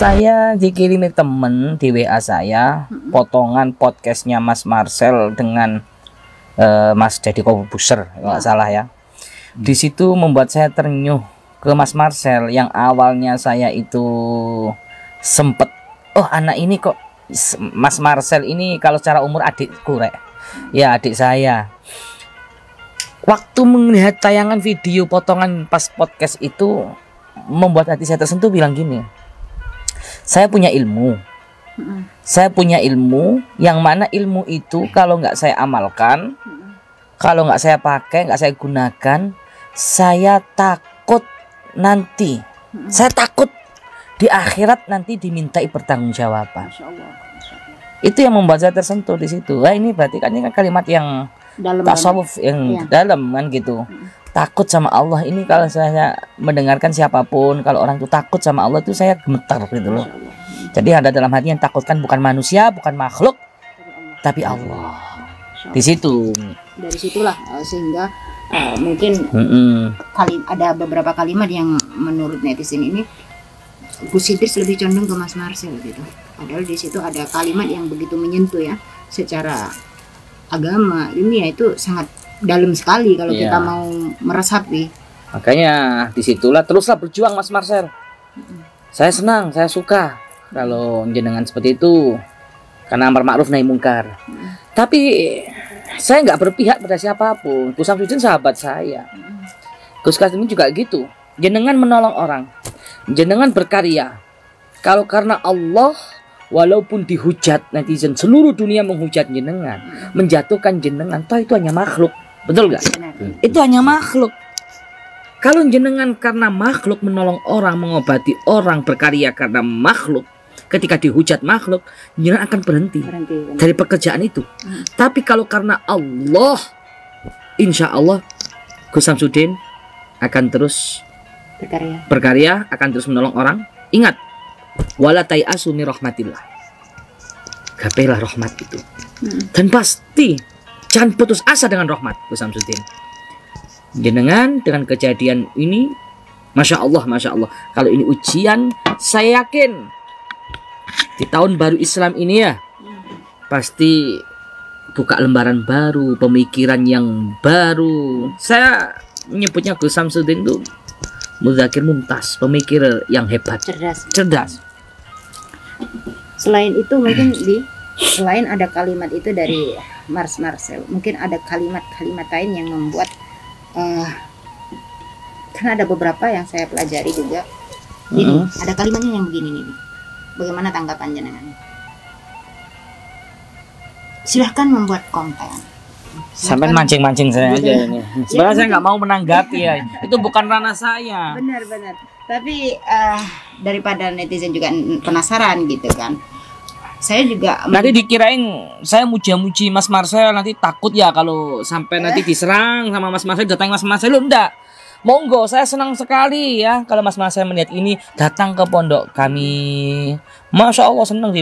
Saya dikirimi temen di WA saya potongan podcastnya Mas Marcel dengan Mas Deddy Corbuzier kalau nggak salah ya. Di situ membuat saya ternyuh ke Mas Marcel yang awalnya saya itu sempet, oh anak ini kok Mas Marcel ini kalau secara umur adikku rek. Ya adik saya. Waktu melihat tayangan video potongan pas podcast itu membuat hati saya tersentuh, bilang gini, saya punya ilmu. Saya punya ilmu yang mana ilmu itu kalau nggak saya amalkan, kalau nggak saya pakai, nggak saya gunakan, saya takut nanti, saya takut di akhirat nanti dimintai pertanggungjawaban. Itu yang membuat saya tersentuh di situ. Wah ini berarti kan ini kan kalimat yang tasawuf yang dalam kan gitu. Takut sama Allah ini kalau saya mendengarkan siapapun, kalau orang itu takut sama Allah itu saya gemetar gitu loh. Jadi ada dalam hati yang takutkan bukan manusia, bukan makhluk, tapi Allah. Di situ. Dari situlah sehingga mungkin ada beberapa kalimat yang menurut netizen ini Gus Idris lebih condong ke Mas Marcel gitu. Padahal di situ ada kalimat yang begitu menyentuh ya, secara agama ini ya itu sangat dalam sekali kalau kita mau meresapi. Makanya disitulah teruslah berjuang Mas Marcel. Saya senang, saya suka kalau jenengan seperti itu, karena amar ma'ruf nahi mungkar. Tapi saya nggak berpihak pada siapapun. Gus Samsudin sahabat saya. Gus Kasim juga gitu. Jenengan menolong orang, jenengan berkarya. Kalau karena Allah, walaupun dihujat netizen seluruh dunia menghujat jenengan, menjatuhkan jenengan, toh itu hanya makhluk. Betul gak? Itu hanya makhluk. Kalau jenengan karena makhluk menolong orang, mengobati orang, berkarya karena makhluk, ketika dihujat makhluk, jenengan akan berhenti dari pekerjaan itu. Tapi kalau karena Allah, insya Allah Gus Samsudin akan terus berkarya, akan terus menolong orang. Ingat, wala tai'asu min rahmatillah. Gapailah rahmat itu. Dan pasti jangan putus asa dengan rahmat Gus Samsudin. Jenengan dengan kejadian ini, Masya Allah, Masya Allah. Kalau ini ujian, saya yakin di tahun baru Islam ini ya, pasti buka lembaran baru, pemikiran yang baru. Saya menyebutnya Gus Samsudin itu Mudzakir Mumtaz, pemikir yang hebat, cerdas. Selain itu mungkin selain ada kalimat itu dari Mas Marcel, mungkin ada kalimat-kalimat lain yang membuat karena ada beberapa yang saya pelajari juga. Ini ada kalimatnya yang begini nih. Bagaimana tanggapan jenengan? Silahkan membuat konten. Sampai mancing-mancing saya aja ini. Sebenarnya saya nggak mau menanggapi ya. Itu bukan ranah saya. Benar. Tapi daripada netizen juga penasaran gitu kan. Saya juga nanti dikirain saya muji-muji Mas Marcel, nanti takut ya kalau sampai nanti diserang sama Mas Marcel, datang Mas Marcel. Loh, enggak. Monggo, saya senang sekali ya kalau Mas Marcel melihat ini datang ke pondok kami. Masya Allah, senang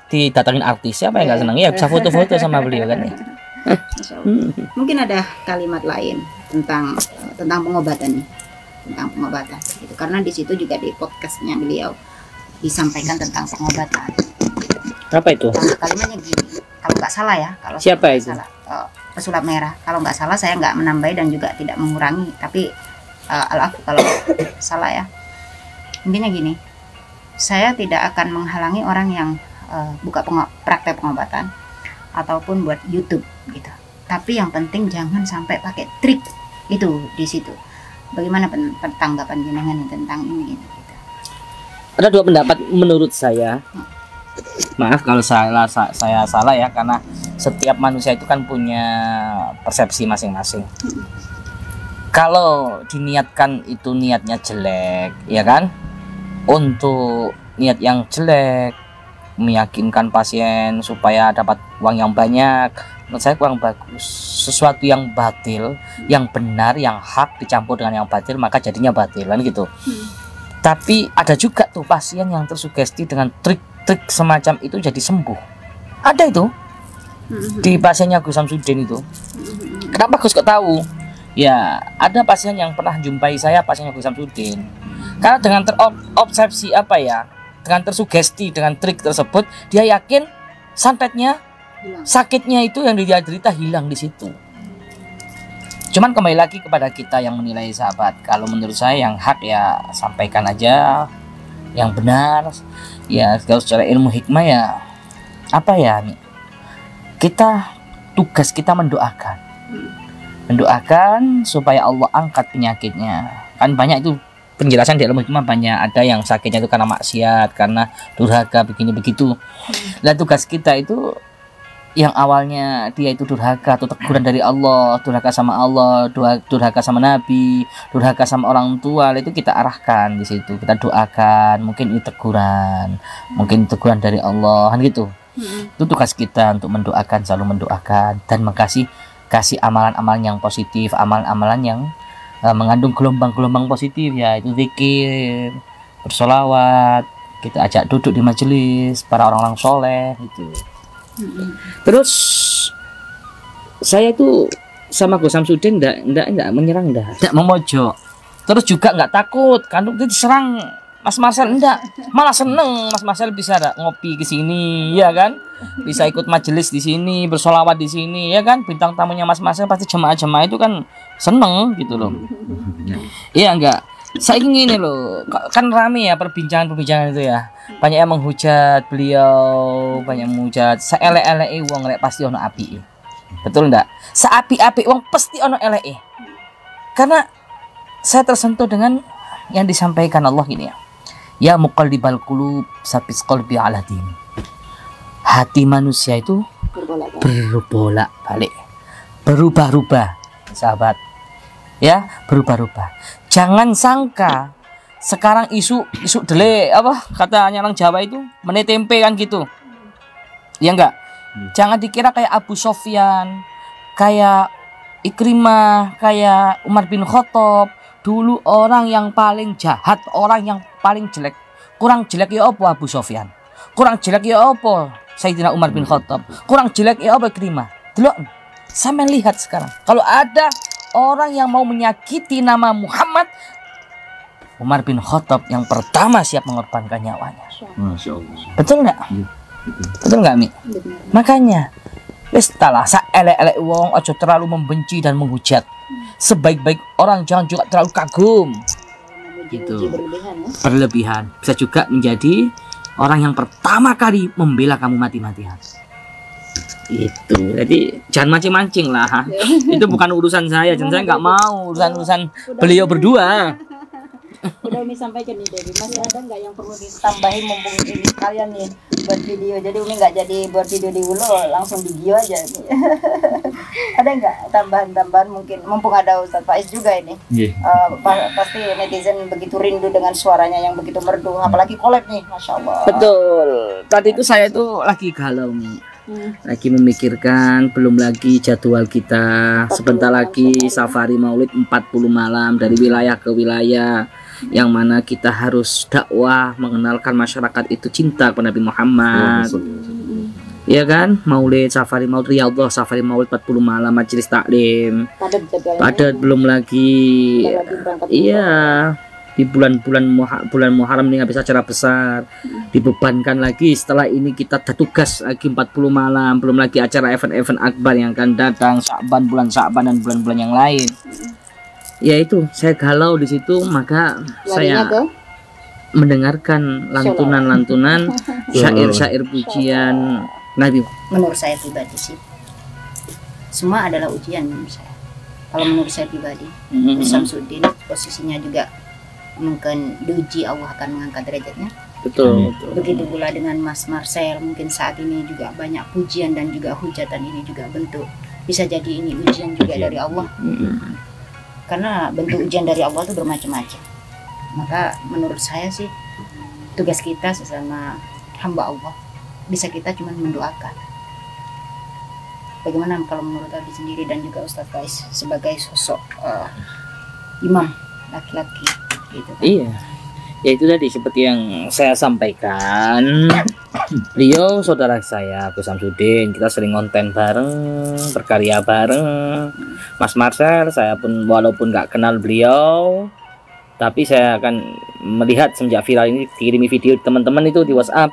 didatangin artis. Siapa yang nggak senang ya bisa foto-foto sama beliau kan ya. Mungkin ada kalimat lain tentang pengobatan gitu. Karena di situ juga di podcastnya beliau disampaikan tentang pengobatan. Apa itu? Kalimatnya gini, kalau nggak salah ya, kalau siapa itu? Pesulap merah. Kalau nggak salah, saya nggak menambah dan juga tidak mengurangi, tapi al-afu kalau salah ya. Intinya gini, saya tidak akan menghalangi orang yang buka praktek pengobatan ataupun buat YouTube gitu. Tapi yang penting jangan sampai pakai trik itu di situ. Bagaimana tanggapan jenengan tentang ini? Gitu. Ada dua pendapat menurut saya. Maaf kalau saya salah ya, karena setiap manusia itu kan punya persepsi masing-masing. Kalau diniatkan itu niatnya jelek, ya kan? Untuk niat yang jelek, meyakinkan pasien supaya dapat uang yang banyak, menurut saya kurang bagus. Sesuatu yang batil, yang benar, yang hak dicampur dengan yang batil, maka jadinya batil kan gitu. Tapi ada juga tuh pasien yang tersugesti dengan trik semacam itu jadi sembuh. Ada itu di pasiennya Gus Samsudin itu. Kenapa Gus kok tahu? Ya ada pasien yang pernah jumpai saya, pasiennya Gus Samsudin. Karena dengan terobsesi dengan tersugesti dengan trik tersebut, dia yakin santetnya, sakitnya itu yang dia derita hilang di situ. Cuman kembali lagi kepada kita yang menilai sahabat. Kalau menurut saya yang hak ya sampaikan aja, yang benar ya. Kalau secara ilmu hikmah ya apa ya, tugas kita mendoakan supaya Allah angkat penyakitnya. Kan banyak itu penjelasan di ilmu hikmah, banyak ada yang sakitnya itu karena maksiat, karena durhaka, begini begitu. Dan tugas kita itu yang awalnya dia itu durhaka atau teguran dari Allah, durhaka sama Allah, durhaka sama Nabi, durhaka sama orang tua, itu kita arahkan di situ, kita doakan. Mungkin itu teguran, mungkin teguran dari Allah, kan gitu. Itu tugas kita untuk mendoakan, selalu mendoakan dan kasih amalan-amalan yang positif, amalan-amalan yang mengandung gelombang-gelombang positif, ya itu zikir, bersolawat, kita ajak duduk di majelis para orang-orang soleh gitu. Terus saya itu sama Gus Samsudin enggak menyerang, enggak memojok. Terus juga enggak takut kan itu diserang Mas Marcel, enggak, malah seneng Mas Marcel bisa ngopi ke sini, ya kan? Bisa ikut majelis di sini, bersolawat di sini, ya kan? Bintang tamunya Mas Marcel pasti jemaah-jemaah itu kan seneng gitu loh. Iya enggak? Saya ingin ini loh, kan rame ya perbincangan itu ya. Banyak yang menghujat beliau, banyak menghujat. Saelek-eleke wong lek pasti ono apike. Betul enggak? Saapi-api wong pasti ono eleke. Karena saya tersentuh dengan yang disampaikan Allah ini ya. Ya muqallibal qulub, sabis qalbi ala dini. Hati manusia itu berbolak-balik, berubah-ubah, sahabat. Ya, berubah-ubah. Jangan sangka sekarang isu dele apa katanya orang Jawa itu meneh tempe kan gitu. Ya enggak? Jangan dikira kayak Abu Sofyan, kayak Ikrimah, kayak Umar bin Khattab. Dulu orang yang paling jahat, orang yang paling jelek. Kurang jelek ya apa Abu Sofyan? Kurang jelek ya apa Sayyidina Umar bin Khattab? Kurang jelek ya apa Ikrimah? Delok, sampean lihat sekarang. Kalau ada orang yang mau menyakiti nama Muhammad, Umar bin Khattab yang pertama siap mengorbankan nyawanya. Masya Allah. Betul nggak? Betul nggak, Mi? Makanya wis talah saelek-elek wong aja terlalu membenci dan menghujat. Sebaik-baik orang jangan juga terlalu kagum. Gitu. Berlebihan. Bisa juga menjadi orang yang pertama kali membela kamu mati-matian. Itu. Jadi jangan mancing-mancing lah. Itu bukan urusan saya. Dan saya nggak mau urusan beliau berdua. Udah Umi sampaikan nih Dewi, masih ada nggak yang perlu ditambahin mumpung ini kalian nih buat video. Jadi Umi nggak jadi buat video di Ulo, langsung di Gio aja nih. Ada nggak tambahan-tambahan mungkin mumpung ada Ustadz Faiz juga ini. Pasti netizen begitu rindu dengan suaranya yang begitu merdu, apalagi collab nih, Masya Allah. Betul. Tadi itu saya tuh lagi galau nih. Lagi memikirkan, belum lagi jadwal kita sebentar lagi safari maulid 40 malam dari wilayah ke wilayah, yang mana kita harus dakwah mengenalkan masyarakat itu cinta kepada Nabi Muhammad. Ya kan? Maulid, safari maulid Riyadhah, safari maulid 40 malam, majelis taklim. Padat belum lagi. Iya. Di bulan Muharram ini nggak bisa acara besar, dibebankan lagi. Setelah ini kita ada tugas lagi 40 malam, belum lagi acara event-event akbar yang akan datang, bulan Sya'ban dan bulan-bulan yang lain. Ya itu, saya galau di situ, maka saya mendengarkan lantunan-lantunan, syair-syair pujian Nabi. Menurut saya pribadi sih, semua adalah ujian menurut saya. Kalau menurut saya pribadi, Samsudin posisinya juga mungkin diuji, Allah akan mengangkat derajatnya. Betul. Begitu pula dengan Mas Marcel, mungkin saat ini juga banyak pujian dan juga hujatan, ini juga bentuk, bisa jadi ini ujian juga dari Allah. Karena bentuk ujian dari Allah itu bermacam-macam. Maka menurut saya sih tugas kita sesama hamba Allah, bisa kita cuma mendoakan. Bagaimana kalau menurut Abi sendiri dan juga Ustadz Faiz sebagai sosok imam laki-laki gitu kan? Iya, ya itu tadi seperti yang saya sampaikan. Beliau saudara saya, Gus Samsudin, kita sering konten bareng, berkarya bareng. Mas Marcel, saya pun walaupun nggak kenal beliau, Tapi saya akan melihat semenjak viral ini kirimi video teman-teman itu di WhatsApp.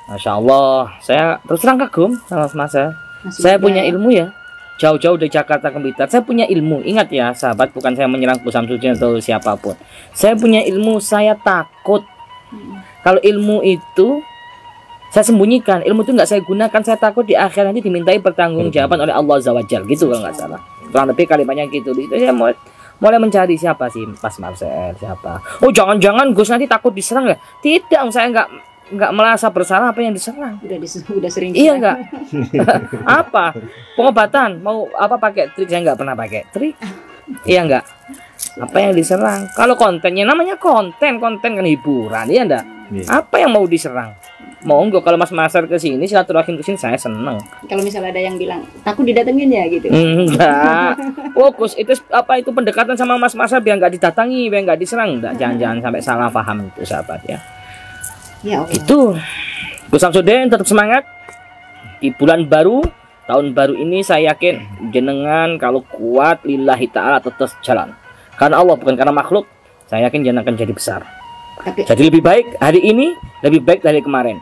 Masya Allah, saya terus terang kagum sama Mas Marcel. Saya punya ilmu ya, jauh-jauh dari Jakarta ke Blitar. Saya punya ilmu. Ingat ya sahabat, bukan saya menyerang Gus Samsudin atau siapapun. Saya punya ilmu, saya takut. Kalau ilmu itu saya sembunyikan, ilmu itu nggak saya gunakan, saya takut di akhir nanti dimintai pertanggungjawaban oleh Allah Azza wa Jalla, gitu kalau nggak salah. Kurang lebih kalimatnya gitu. Itu saya mulai mencari siapa sih Mas Marcel, siapa. Oh jangan-jangan Gus nanti takut diserang ya? Tidak, saya nggak merasa bersalah apa yang diserang. Udah sering diserang. Iya nggak? Apa? Pengobatan mau apa pakai trik? Saya nggak pernah pakai trik. Iya nggak? Apa yang diserang? Kalau kontennya namanya konten kan hiburan, iya enggak? Apa yang mau diserang? Monggo kalau Mas Marcel ke sini, silaturahim ke sini, saya seneng. Kalau misalnya ada yang bilang takut didatengin ya gitu. Enggak. Fokus itu apa itu pendekatan sama Mas Marcel biar nggak didatangi, biar nggak diserang. Enggak, jangan sampai salah paham itu sahabat ya. Ya Allah. Itu. Gus Samsudin tetap semangat. Di bulan baru, tahun baru ini saya yakin jenengan kalau kuat lillahi ta'ala tetap jalan. Karena Allah bukan karena makhluk. Saya yakin jenengan akan jadi besar. Jadi lebih baik hari ini, lebih baik dari kemarin.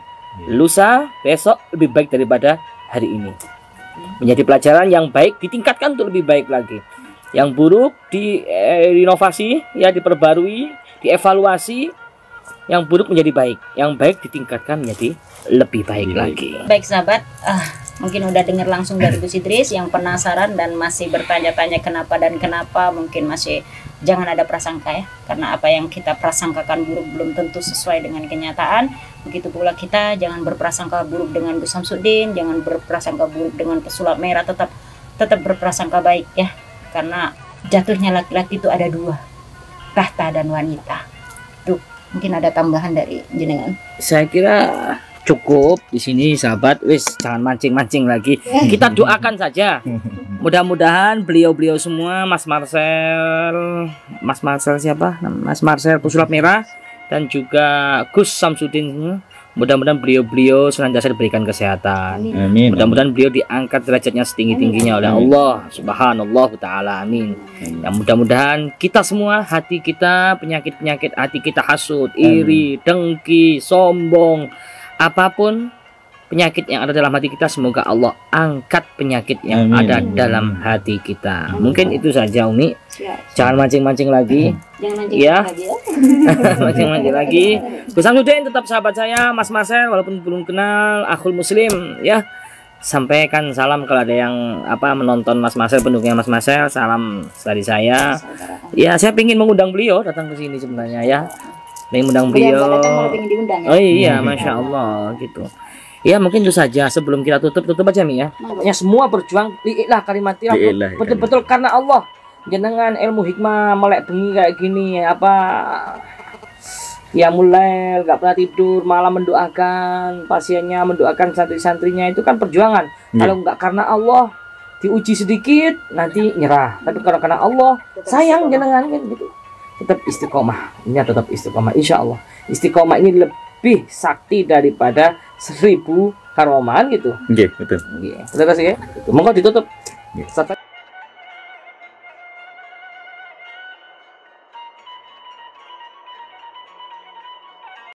Lusa, besok lebih baik daripada hari ini. Menjadi pelajaran yang baik ditingkatkan untuk lebih baik lagi. Yang buruk diinovasi, ya diperbarui, dievaluasi. Yang buruk menjadi baik, yang baik ditingkatkan menjadi lebih baik lagi. Baik sahabat, mungkin udah dengar langsung dari Gus Idris. Yang penasaran dan masih bertanya-tanya kenapa dan kenapa, mungkin masih jangan ada prasangka ya, karena apa yang kita prasangkakan buruk belum tentu sesuai dengan kenyataan. Begitu pula kita jangan berprasangka buruk dengan Gus Samsudin, jangan berprasangka buruk dengan pesulap merah, tetap berprasangka baik ya, karena jatuhnya laki-laki itu ada dua, tahta dan wanita. Tuh mungkin ada tambahan dari jenengan. Saya kira cukup di sini sahabat, wis jangan mancing-mancing lagi. Kita doakan saja. Mudah-mudahan beliau-beliau semua, Mas Marcel siapa? Mas Marcel pesulap merah dan juga Gus Samsudin, mudah-mudahan beliau-beliau senantiasa diberikan kesehatan. Amin. Mudah-mudahan beliau diangkat derajatnya setinggi-tingginya oleh Allah Subhanahu taala. Amin. Yang mudah-mudahan kita semua, hati kita, penyakit-penyakit hati kita, hasud, iri, dengki, sombong, apapun penyakit yang ada dalam hati kita, semoga Allah angkat penyakit yang ada dalam hati kita. Mungkin itu saja Umi. Jangan mancing-mancing lagi. Jangan mancing ya. lagi ya. Mancing-mancing lagi. Gus Samsudin tetap sahabat saya, Mas Marcel walaupun belum kenal, akhul muslim ya. Sampaikan salam kalau ada yang menonton Mas Marcel, pendukungnya Mas Marcel, salam dari saya. Ya, saya ingin mengundang beliau datang ke sini sebenarnya ya. Pengen undang beliau. Oh iya, Masya Allah gitu. Ya mungkin itu saja sebelum kita tutup aja Mi ya. Pokoknya semua berjuang liilah kalimatillah betul-betul karena Allah. Jenengan ilmu hikmah melek bengi kayak gini ya mulai nggak pernah tidur, malah mendoakan pasiennya, mendoakan santri-santrinya, itu kan perjuangan. Kalau nggak karena Allah, diuji sedikit nanti nyerah. Tapi kalau karena Allah sayang jenengan kan gitu. Tetap istiqomah. Ini tetap istiqomah insya Allah. Istiqomah ini lebih sakti daripada 1000 karoman gitu. Oke, betul. Terima kasih ya. Monggo ditutup.